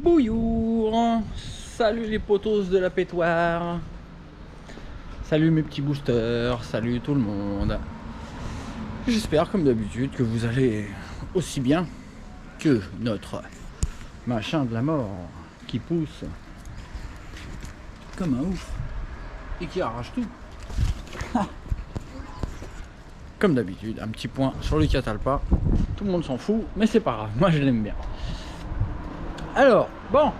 Bouillour. Salut les potos de la pétoire. Salut mes petits boosters. Salut tout le monde. J'espère comme d'habitude que vous allez aussi bien que notre machin de la mort qui pousse comme un ouf et qui arrache tout. Comme d'habitude, un petit point sur le Catalpa. Tout le monde s'en fout, mais c'est pas grave, moi je l'aime bien. Alors, bon.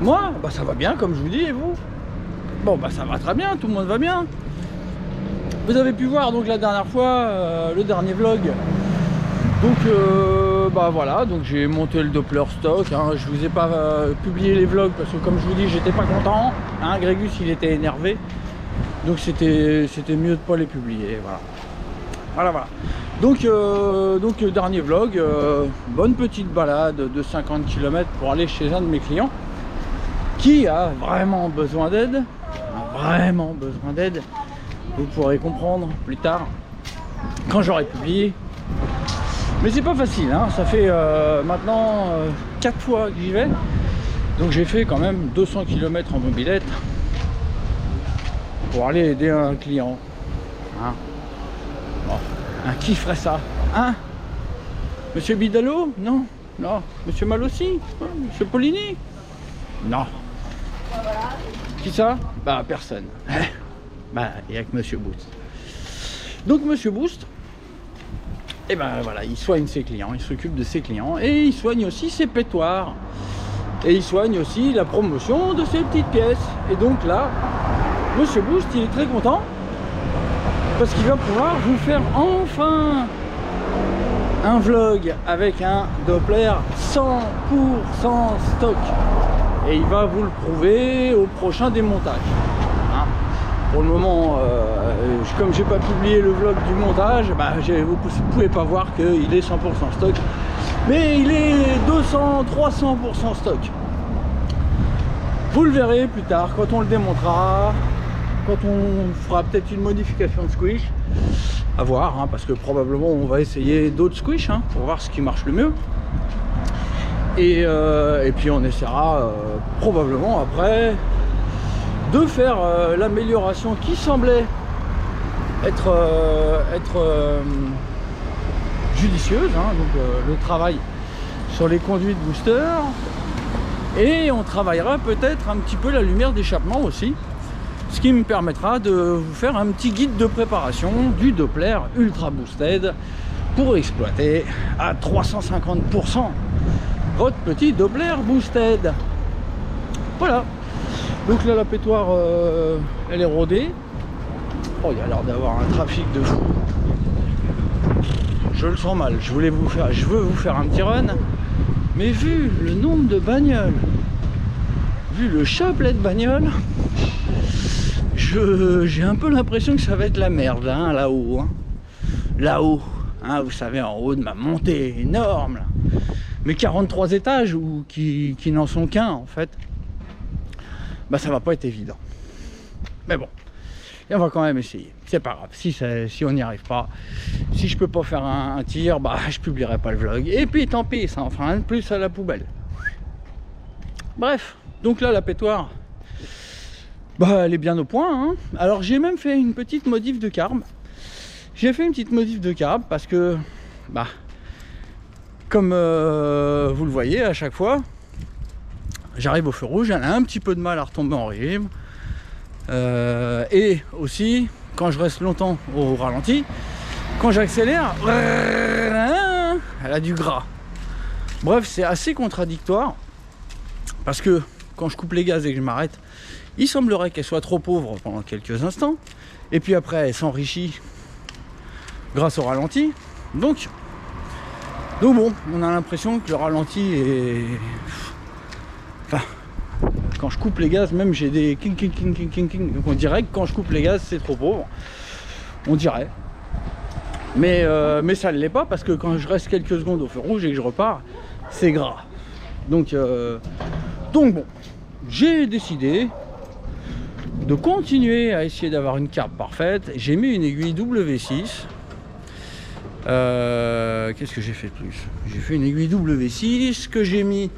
Moi, bah ça va bien comme je vous dis, et vous? Bon bah ça va très bien, tout le monde va bien. Vous avez pu voir donc la dernière fois, le dernier vlog. Donc bah voilà, donc j'ai monté le Doppler stock, hein. Je vous ai pas publié les vlogs parce que comme je vous dis, j'étais pas content, hein. Grégus il était énervé. Donc c'était mieux de pas les publier, voilà. Donc dernier vlog, bonne petite balade de 50 km pour aller chez un de mes clients qui a vraiment besoin d'aide, vous pourrez comprendre plus tard quand j'aurai publié. Mais c'est pas facile, hein. Ça fait maintenant 4 fois que j'y vais, donc j'ai fait quand même 200 km en mobilette pour aller aider un client, hein. Bon, hein, qui ferait ça, hein? Monsieur Bidalot? Non. Monsieur Malossi? Monsieur Polini? Non. Qui ça? Bah personne. Bah et avec Monsieur Boost. Donc Monsieur Boost, et ben voilà, il soigne ses clients, il s'occupe de ses clients et il soigne aussi ses pétoires. Et il soigne aussi la promotion de ses petites pièces. Et donc là, Monsieur Boost, il est très content parce qu'il va pouvoir vous faire enfin un vlog avec un Doppler 100% stock. Et il va vous le prouver au prochain démontage. Hein, pour le moment, comme j'ai pas publié le vlog du montage, bah, vous pouvez pas voir qu'il est 100% stock. Mais il est 200-300% stock. Vous le verrez plus tard quand on le démontera. Quand on fera peut-être une modification de squish, à voir, hein, parce que probablement on va essayer d'autres squish, hein, pour voir ce qui marche le mieux. Et puis on essaiera probablement après de faire l'amélioration qui semblait être judicieuse, hein, donc le travail sur les conduites booster, et on travaillera peut-être un petit peu la lumière d'échappement aussi. Ce qui me permettra de vous faire un petit guide de préparation du Doppler Ultra Boosted pour exploiter à 350% votre petit Doppler Boosted. Voilà. Donc là la pétoire elle est rodée. Oh, il y a l'air d'avoir un trafic de fou. Je le sens mal. Je veux vous faire un petit run. Mais vu le nombre de bagnoles, vu le chapelet de bagnoles, j'ai un peu l'impression que ça va être la merde, hein, là-haut. Hein. Là-haut, hein, vous savez, en haut de ma montée énorme. Là. Mais 43 étages, ou qui n'en sont qu'un, en fait. Bah, ça va pas être évident. Mais bon, et on va quand même essayer. C'est pas grave, si on n'y arrive pas, si je peux pas faire un tir, bah, je publierai pas le vlog. Et puis, tant pis, ça en fera un de plus à la poubelle. Bref, donc là, la pétoire... bah elle est bien au point, hein. Alors j'ai même fait une petite modif de carbe. J'ai fait une petite modif de carbe parce que bah comme vous le voyez à chaque fois, j'arrive au feu rouge, elle a un petit peu de mal à retomber en régime. Et aussi quand je reste longtemps au ralenti, quand j'accélère, elle a du gras. Bref, c'est assez contradictoire parce que quand je coupe les gaz et que je m'arrête, il semblerait qu'elle soit trop pauvre pendant quelques instants, et puis après elle s'enrichit grâce au ralenti. Donc bon, on a l'impression que le ralenti est... Enfin, quand je coupe les gaz, même j'ai des king. Donc on dirait que quand je coupe les gaz, c'est trop pauvre. On dirait. Mais ça ne l'est pas, parce que quand je reste quelques secondes au feu rouge et que je repars, c'est gras. Donc bon, j'ai décidé de continuer à essayer d'avoir une carbe parfaite. J'ai mis une aiguille W6 Qu'est-ce que j'ai fait de plus? J'ai fait une aiguille W6 que j'ai mis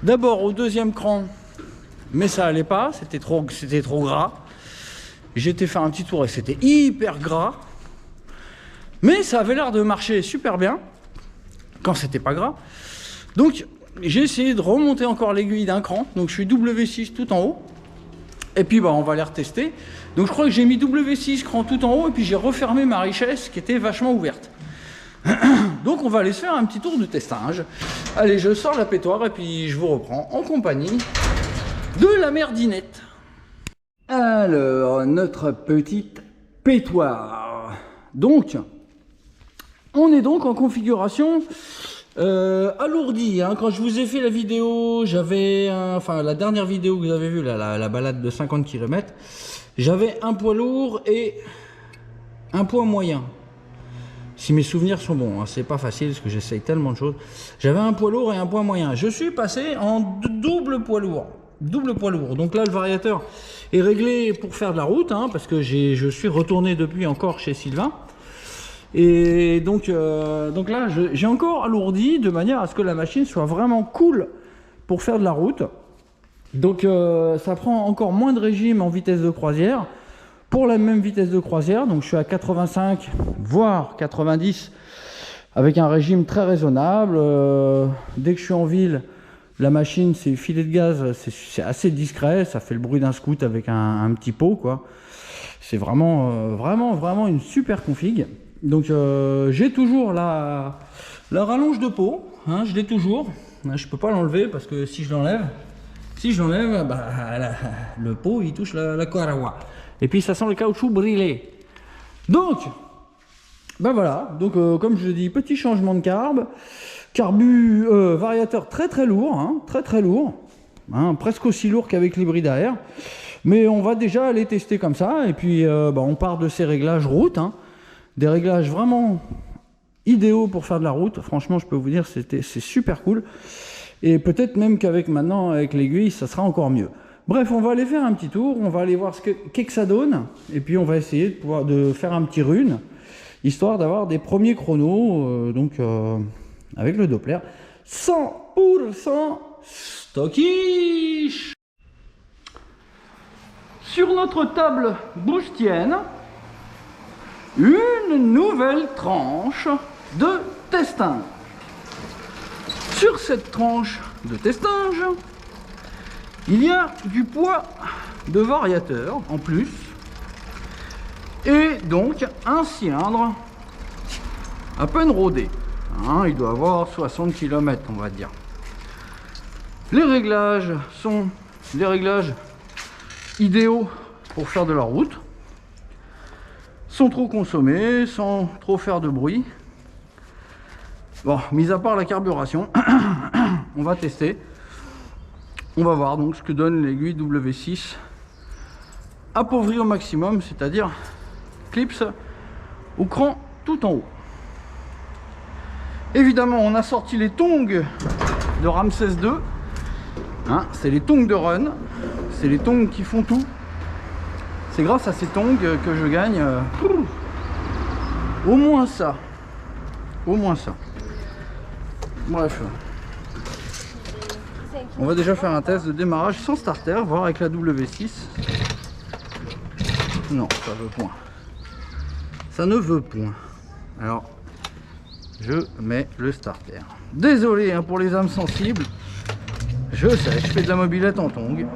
d'abord au deuxième cran, mais ça allait pas, c'était trop gras. J'étais faire un petit tour et c'était hyper gras, mais ça avait l'air de marcher super bien quand c'était pas gras. Donc j'ai essayé de remonter encore l'aiguille d'un cran, donc je suis W6 tout en haut, et puis bah on va les retester. Donc je crois que j'ai mis W6 cran tout en haut, et puis j'ai refermé ma richesse qui était vachement ouverte. Donc on va aller se faire un petit tour de testage. Allez, je sors la pétoire et puis je vous reprends en compagnie de la merdinette. Alors, notre petite pétoire. Donc, on est donc en configuration alourdie. Hein. Quand je vous ai fait la vidéo, j'avais, enfin la dernière vidéo que vous avez vue, la balade de 50 km, j'avais un poids lourd et un poids moyen. Si mes souvenirs sont bons, hein, c'est pas facile parce que j'essaye tellement de choses. J'avais un poids lourd et un poids moyen. Je suis passé en double poids lourd. Double poids lourd. Donc là, le variateur est réglé pour faire de la route, hein, parce que je suis retourné depuis encore chez Sylvain. Et donc là, j'ai encore alourdi de manière à ce que la machine soit vraiment cool pour faire de la route. Donc ça prend encore moins de régime en vitesse de croisière. Pour la même vitesse de croisière, donc je suis à 85 voire 90 avec un régime très raisonnable. Dès que je suis en ville, la machine, c'est filet de gaz, c'est assez discret, ça fait le bruit d'un scoot avec un petit pot, quoi. C'est vraiment une super config. Donc j'ai toujours la rallonge de pot, hein, je l'ai toujours. Je peux pas l'enlever parce que si je l'enlève, bah, le pot il touche la carawa. Et puis ça sent le caoutchouc brûlé. Donc, ben voilà. Donc comme je dis, petit changement de carbe. Variateur très lourd, hein, très lourd. Hein, presque aussi lourd qu'avec l'hybride à air. Mais on va déjà aller tester comme ça. Et puis on part de ces réglages route. Hein, des réglages vraiment idéaux pour faire de la route. Franchement, je peux vous dire, c'est super cool. Et peut-être même qu'avec maintenant, avec l'aiguille, ça sera encore mieux. Bref, on va aller faire un petit tour, on va aller voir ce que ça donne, et puis on va essayer de faire un petit rune, histoire d'avoir des premiers chronos, avec le Doppler, 100% stockish. Sur notre table boostienne, une nouvelle tranche de testin. Sur cette tranche de testage, il y a du poids de variateur en plus et donc un cylindre à peine rodé. Hein, il doit avoir 60 km, on va dire. Les réglages sont des réglages idéaux pour faire de la route, sans trop consommer, sans trop faire de bruit. Bon, mis à part la carburation, on va tester. On va voir donc ce que donne l'aiguille W6 appauvrie au maximum, c'est-à-dire clips au cran tout en haut. Évidemment, on a sorti les tongs de Ramsès II. Hein, c'est les tongs de run, c'est les tongs qui font tout. C'est grâce à ces tongs que je gagne au moins ça. Au moins ça. Bref. On va déjà faire un test de démarrage sans starter, voir avec la W6. Non, ça veut point. Ça ne veut point. Alors, je mets le starter. Désolé hein, pour les âmes sensibles. Je sais, je fais de la mobilette en tongs.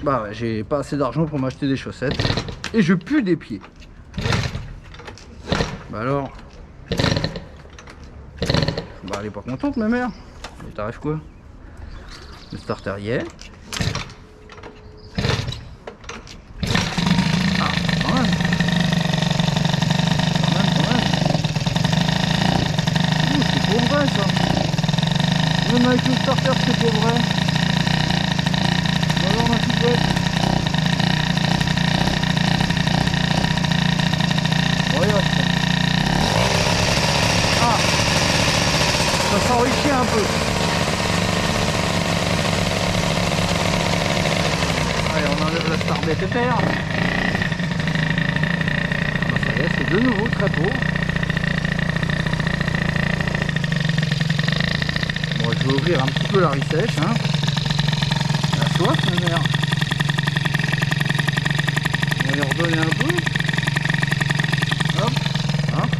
Bah ouais, j'ai pas assez d'argent pour m'acheter des chaussettes. Et je pue des pieds. Bah alors... Bah elle est pas contente ma mère. Il t'arrive quoi? Le starter y est. Ah, quand même. Quand même. Ouh, c'est pour vrai ça. Même avec le starter c'est pour vrai. On va voir ma petite bête. Regarde. Ah, ça s'enrichit un peu. Allez, on enlève la Starbet terre. Ah bah ça y est, c'est de nouveau très pauvre. Bon, je vais ouvrir un petit peu la richesse, hein. La soif, ma mère. On va lui redonner un peu. Hop, hop.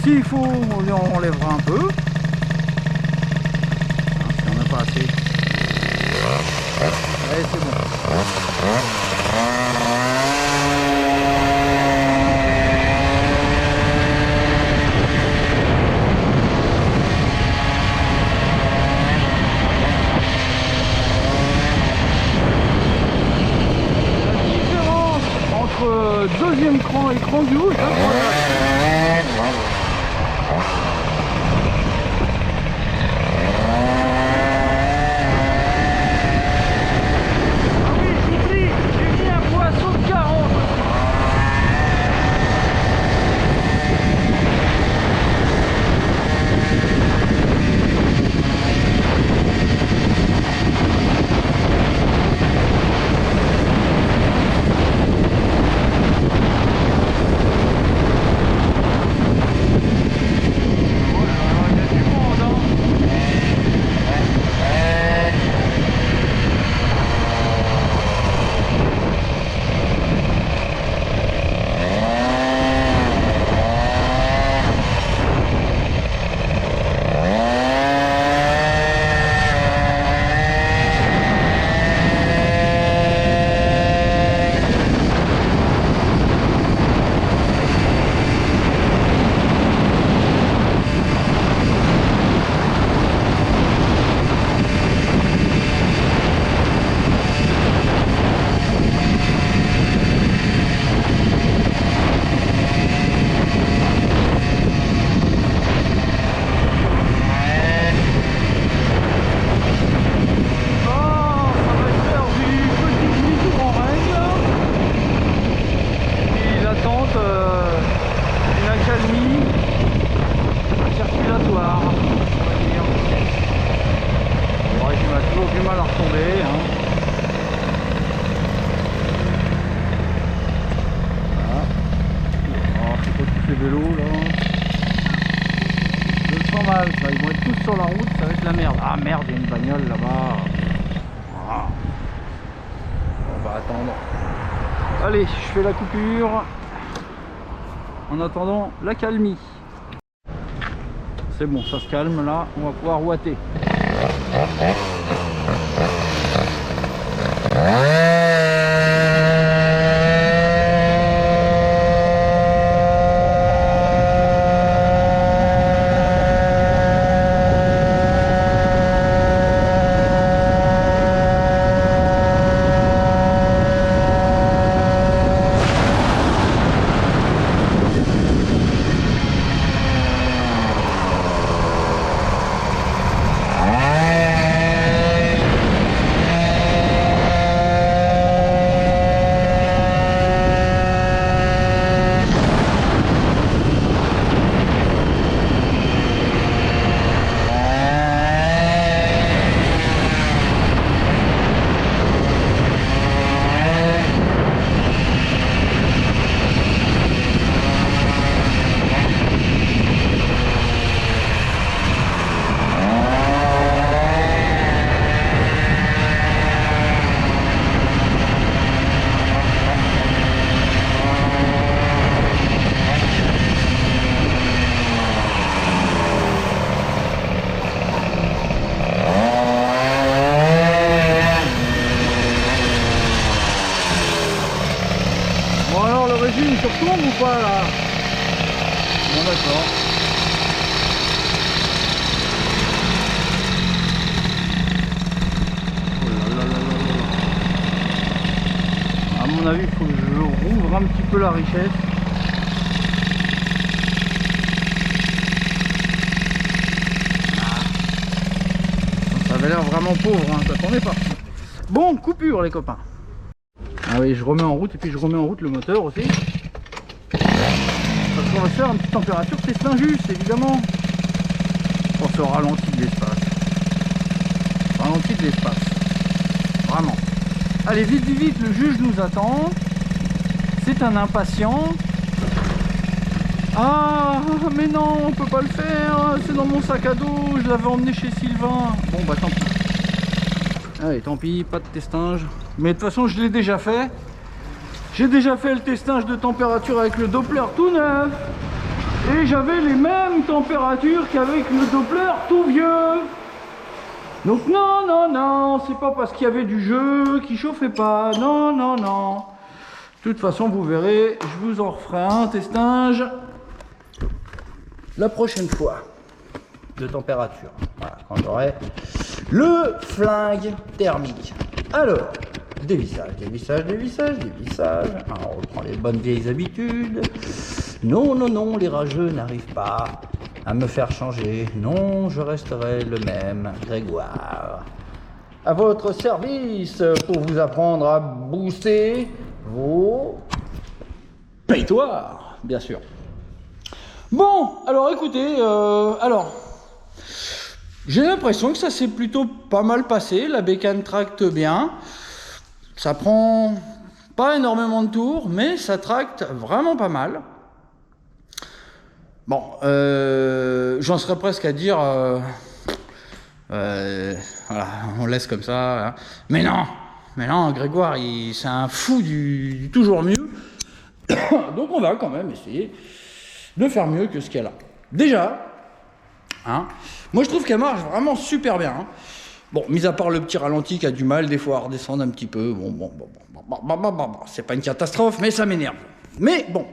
S'il faut, on lui enlèvera un peu. Si on n'a pas assez. Allez, c'est bon. Deuxième cran et cran du haut, c'est incroyable. Ah oui, j'oublie, j'ai mis un poisson de 40. Vélo là, je le sens mal ça, ils vont être tous sur la route, ça va être la merde. Ah merde, il y a une bagnole là-bas. Ah. On va attendre. Allez, je fais la coupure en attendant la calmie. C'est bon, ça se calme là, on va pouvoir ouater. Tu retournes ou pas là? Bon d'accord. Oh là là là là là. À mon avis, il faut que je rouvre un petit peu la richesse. Ça avait l'air vraiment pauvre, hein. Ça t'en est parti. Bon, coupure les copains. Ah oui, je remets en route et puis je remets en route le moteur aussi. Parce qu'on va faire une petite température, c'est Saint-Just évidemment. On se ralentit de l'espace. Ralentit de l'espace. Vraiment. Allez, vite, vite, vite, le juge nous attend. C'est un impatient. Ah, mais non, on peut pas le faire. C'est dans mon sac à dos. Je l'avais emmené chez Sylvain. Bon, bah tant pis. Allez, tant pis, pas de testinge. Mais de toute façon, je l'ai déjà fait. J'ai déjà fait le testinge de température avec le Doppler tout neuf. Et j'avais les mêmes températures qu'avec le Doppler tout vieux. Donc non, non, non, c'est pas parce qu'il y avait du jeu qui chauffait pas. Non, non, non. De toute façon, vous verrez, je vous en referai un testinge la prochaine fois de température. Voilà, quand j'aurai le flingue thermique. Alors, dévissage, dévissage, dévissage, dévissage. Alors, on reprend les bonnes vieilles habitudes. Non, non, non, les rageux n'arrivent pas à me faire changer. Non, je resterai le même Grégoire. À votre service pour vous apprendre à booster vos pétoires, bien sûr. Bon, alors écoutez, j'ai l'impression que ça s'est plutôt pas mal passé. La bécane tracte bien. Ça prend pas énormément de tours, mais ça tracte vraiment pas mal. Bon, j'en serais presque à dire, voilà, on laisse comme ça. Hein. Mais non, Grégoire, c'est un fou du toujours mieux. Donc on va quand même essayer de faire mieux que ce qu'il y a là. Déjà, hein, moi je trouve qu'elle marche vraiment super bien. Hein. Bon, mis à part le petit ralenti qui a du mal des fois à redescendre un petit peu. Bon, c'est pas une catastrophe, mais ça m'énerve. Mais bon,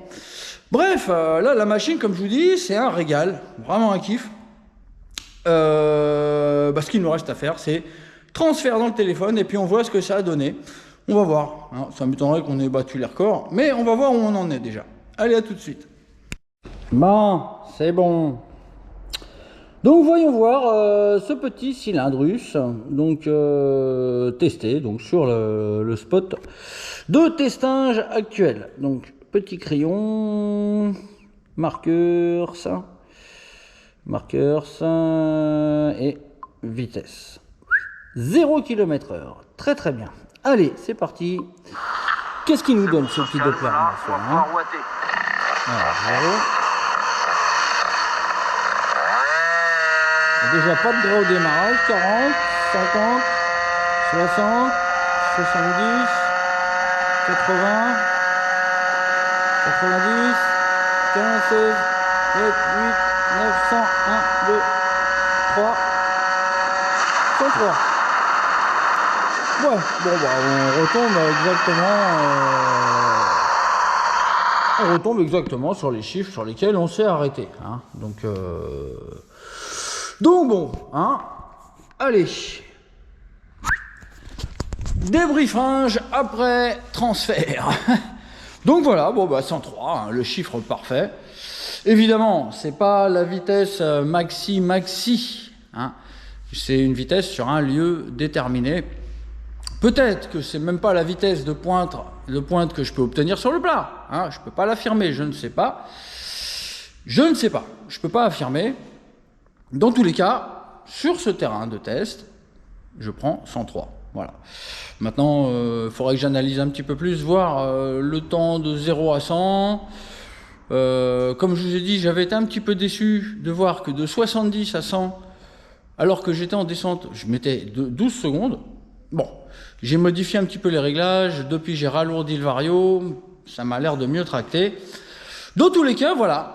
bref, là la machine, comme je vous dis, c'est un régal, vraiment un kiff. Ce qu'il nous reste à faire, c'est transfert dans le téléphone et puis on voit ce que ça a donné. On va voir. Hein. Ça m'étonnerait qu'on ait battu les records, mais on va voir où on en est déjà. Allez, à tout de suite. Bon, c'est bon. Donc voyons voir ce petit cylindrus, donc testé donc sur le spot de testinge actuel. Donc petit crayon, marqueur, ça, et vitesse. 0 km/h, très très bien. Allez, c'est parti. Qu'est-ce qu'il nous donne ce petit Doppler hein? Alors, 0. Déjà pas de gras au démarrage, 40, 50, 60, 70, 80, 90, 15, 16, 7, 8, 9, 100, 1, 2, 3, 103. Ouais, bon bah on retombe exactement sur les chiffres sur lesquels on s'est arrêté. Hein. Donc bon, hein, allez, débriefage après transfert. Donc voilà, bon bah 103, hein, le chiffre parfait. Évidemment, c'est pas la vitesse maxi, hein, c'est une vitesse sur un lieu déterminé. Peut-être que c'est même pas la vitesse de pointe que je peux obtenir sur le plat. Hein, je peux pas l'affirmer, je ne sais pas. Je peux pas affirmer. Dans tous les cas, sur ce terrain de test, je prends 103. Voilà. Maintenant, il faudrait que j'analyse un petit peu plus, voir le temps de 0 à 100. Comme je vous ai dit, j'avais été un petit peu déçu de voir que de 70 à 100, alors que j'étais en descente, je mettais 12 secondes. Bon, j'ai modifié un petit peu les réglages. Depuis, j'ai ralourdi le vario. Ça m'a l'air de mieux tracter. Dans tous les cas, voilà.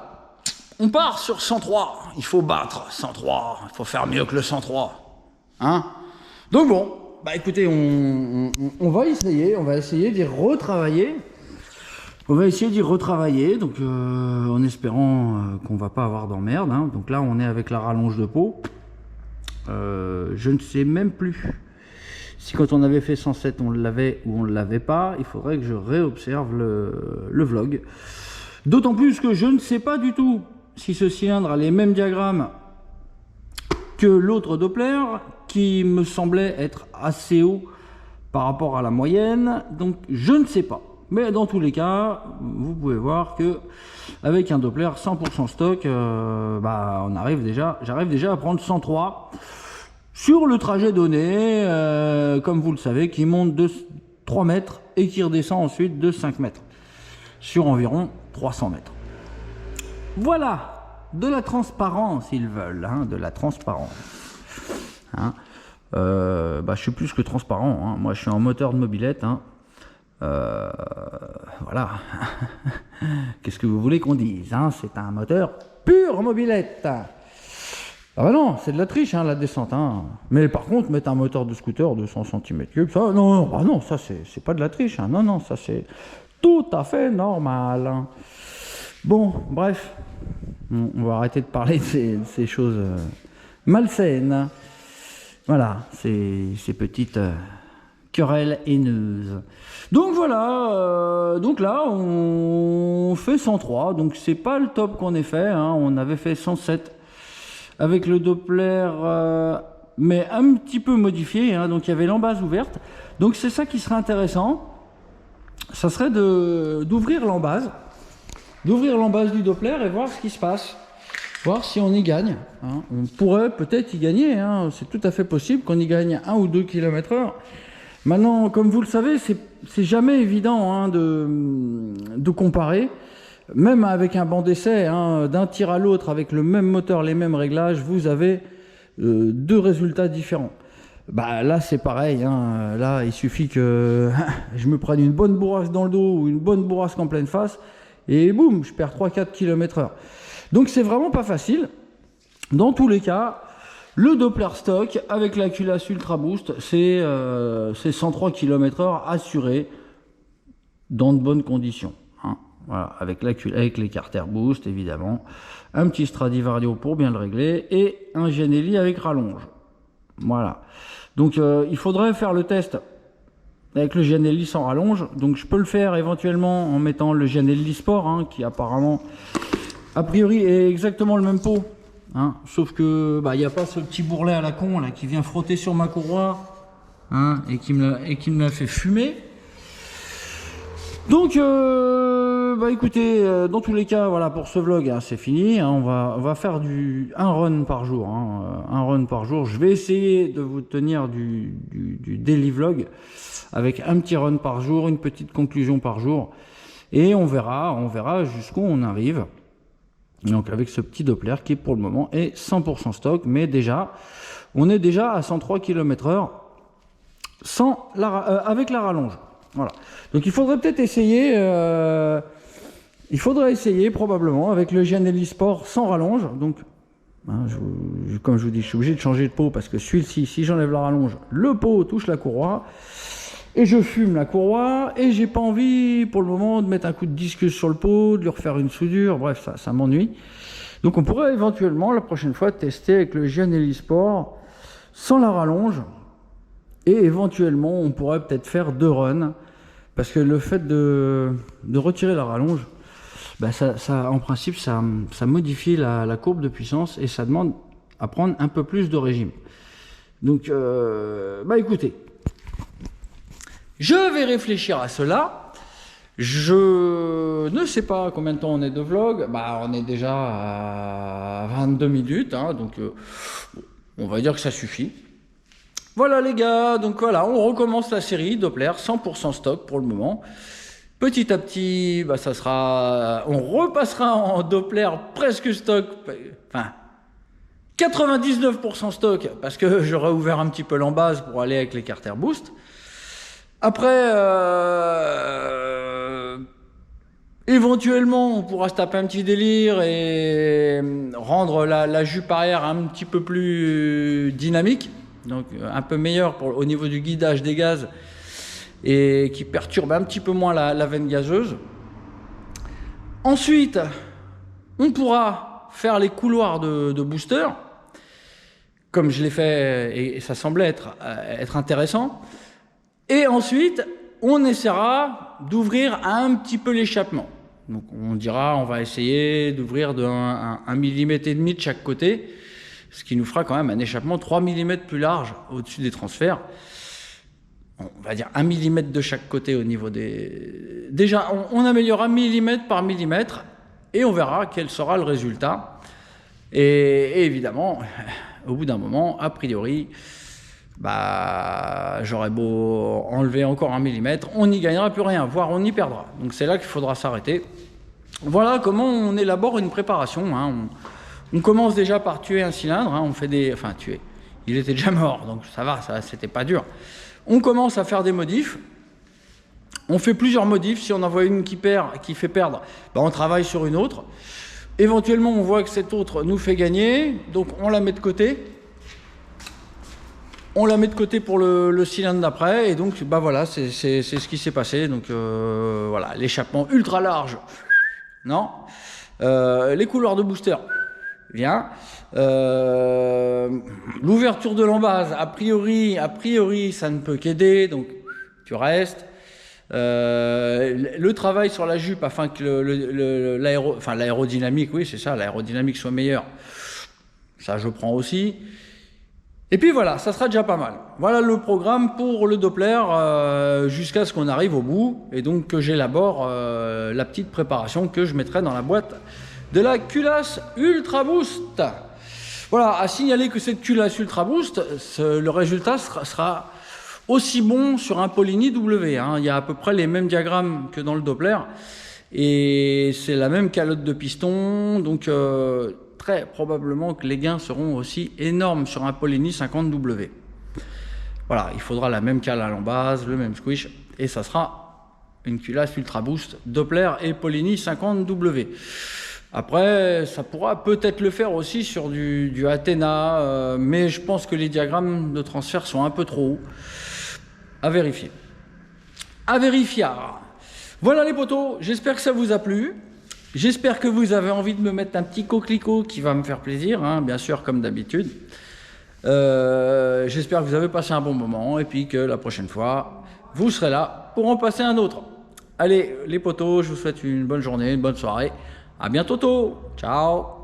On part sur 103, il faut battre 103, il faut faire mieux que le 103. Hein? Donc bon, bah écoutez, on va essayer d'y retravailler. Donc en espérant qu'on va pas avoir d'emmerde. Hein. Donc là, on est avec la rallonge de peau. Je ne sais même plus si quand on avait fait 107, on l'avait ou on ne l'avait pas. Il faudrait que je réobserve le vlog. D'autant plus que je ne sais pas du tout si ce cylindre a les mêmes diagrammes que l'autre Doppler, qui me semblait être assez haut par rapport à la moyenne, donc je ne sais pas. Mais dans tous les cas, vous pouvez voir que avec un Doppler 100% stock, j'arrive déjà à prendre 103 sur le trajet donné, comme vous le savez, qui monte de 3 mètres et qui redescend ensuite de 5 mètres sur environ 300 mètres. Voilà, de la transparence, ils veulent, hein, de la transparence. Hein. Je suis plus que transparent, hein. Moi je suis en moteur de mobilette. Hein. Voilà. Qu'est-ce que vous voulez qu'on dise, hein? C'est un moteur pur mobilette. Ah bah non, c'est de la triche, hein, la descente. Hein. Mais par contre, mettre un moteur de scooter de 100 cm3, ça, non, bah non, ça c'est pas de la triche. Hein. Non, non, ça c'est tout à fait normal. Hein. Bon, bref, on va arrêter de parler de ces choses malsaines. Voilà, ces petites querelles haineuses. Donc voilà, donc là, on fait 103. Donc c'est pas le top qu'on ait fait. Hein. On avait fait 107. Avec le Doppler, mais un petit peu modifié, hein, donc il y avait l'embase ouverte. Donc c'est ça qui serait intéressant, ça serait d'ouvrir l'embase du Doppler et voir ce qui se passe, voir si on y gagne. Hein. On pourrait peut-être y gagner, hein. C'est tout à fait possible qu'on y gagne 1 ou 2 km/h. Maintenant, comme vous le savez, c'est jamais évident, hein, de comparer. Même avec un banc d'essai, hein, d'un tir à l'autre, avec le même moteur, les mêmes réglages, vous avez 2 résultats différents. Bah, là, c'est pareil. Hein. Là, il suffit que je me prenne une bonne bourrasque dans le dos ou une bonne bourrasque en pleine face, et boum, je perds 3-4 km/h. Donc, c'est vraiment pas facile. Dans tous les cas, le Doppler stock avec la culasse Ultra Boost, c'est 103 km/h assuré dans de bonnes conditions. Hein. Voilà, avec les carters boost évidemment, un petit Stradivario pour bien le régler et un Giannelli avec rallonge. Voilà, donc il faudrait faire le test avec le Giannelli sans rallonge. Donc je peux le faire éventuellement en mettant le Giannelli Sport, hein, qui apparemment a priori est exactement le même pot, hein, sauf que il n'y a pas ce petit bourrelet à la con là qui vient frotter sur ma courroie, hein, et qui me l'a fait fumer. Donc écoutez, dans tous les cas, voilà, pour ce vlog, hein, c'est fini, hein, on va faire un run par jour, hein, un run par jour. Je vais essayer de vous tenir du daily vlog avec un petit run par jour, une petite conclusion par jour, et on verra jusqu'où on arrive. Donc avec ce petit Doppler qui pour le moment est 100% stock, mais on est déjà à 103 km/h avec la rallonge. Voilà. Donc il faudrait peut-être essayer, probablement avec le Giannelli Sport sans rallonge. Donc, hein, comme je vous dis, je suis obligé de changer de pot parce que celui-ci, si j'enlève la rallonge, le pot touche la courroie et je fume la courroie et j'ai pas envie pour le moment de mettre un coup de disque sur le pot, de lui refaire une soudure. Bref, ça m'ennuie. Donc on pourrait éventuellement la prochaine fois tester avec le Giannelli Sport sans la rallonge. Et éventuellement, on pourrait peut-être faire 2 runs, parce que le fait de retirer la rallonge, en principe, ça modifie la courbe de puissance et ça demande à prendre un peu plus de régime. Donc, écoutez, je vais réfléchir à cela. Je ne sais pas combien de temps on est de vlog. On est déjà à 22 minutes, hein, donc on va dire que ça suffit. Voilà les gars, donc voilà, on recommence la série Doppler 100% stock pour le moment. Petit à petit, on repassera en Doppler presque stock, enfin 99% stock, parce que j'aurai ouvert un petit peu l'embase pour aller avec les carters boost. Après, éventuellement, on pourra se taper un petit délire et rendre la jupe arrière un petit peu plus dynamique. Donc un peu meilleur au niveau du guidage des gaz et qui perturbe un petit peu moins la veine gazeuse. Ensuite, on pourra faire les couloirs de booster, comme je l'ai fait et ça semblait être intéressant. Et ensuite, on essaiera d'ouvrir un petit peu l'échappement. Donc on va essayer d'ouvrir d'un 1,5 mm de chaque côté, ce qui nous fera quand même un échappement 3 mm plus large au-dessus des transferts. On va dire 1 mm de chaque côté au niveau des... Déjà, on améliore 1 mm par millimètre et on verra quel sera le résultat. Et évidemment, au bout d'un moment, a priori, j'aurais beau enlever encore 1 mm, on n'y gagnera plus rien, voire on y perdra. Donc c'est là qu'il faudra s'arrêter. Voilà comment on élabore une préparation. Hein. On commence déjà par tuer un cylindre. Hein. On fait des... Enfin, tuer. Il était déjà mort, donc ça va, ça, c'était pas dur. On commence à faire des modifs. On fait plusieurs modifs. Si on en voit une qui fait perdre, ben on travaille sur une autre. Éventuellement, on voit que cette autre nous fait gagner, donc on la met de côté. On la met de côté pour le cylindre d'après, et donc bah voilà, c'est ce qui s'est passé. Donc voilà, l'échappement ultra large, non. Les couloirs de booster, bien. L'ouverture de l'embase, a priori, ça ne peut qu'aider, donc tu restes. Le travail sur la jupe afin que l'aérodynamique, oui c'est ça, l'aérodynamique soit meilleure, ça je prends aussi. Et puis voilà, ça sera déjà pas mal. Voilà le programme pour le Doppler jusqu'à ce qu'on arrive au bout et donc que j'élabore la petite préparation que je mettrai dans la boîte de la culasse Ultra Boost. Voilà, à signaler que cette culasse Ultra Boost, le résultat sera aussi bon sur un Polini W. Hein. Il y a à peu près les mêmes diagrammes que dans le Doppler et c'est la même calotte de piston, donc très probablement que les gains seront aussi énormes sur un Polini 50W. Voilà, il faudra la même cale à l'embase, le même squish, et ça sera une culasse Ultra Boost Doppler et Polini 50W. Après, ça pourra peut-être le faire aussi sur du Athena, mais je pense que les diagrammes de transfert sont un peu trop hauts. À vérifier. À vérifier. Voilà les potos, j'espère que ça vous a plu. J'espère que vous avez envie de me mettre un petit coquelicot qui va me faire plaisir, hein, bien sûr, comme d'habitude. J'espère que vous avez passé un bon moment et puis que la prochaine fois, vous serez là pour en passer un autre. Allez, les potos, je vous souhaite une bonne journée, une bonne soirée. À bientôt. Ciao.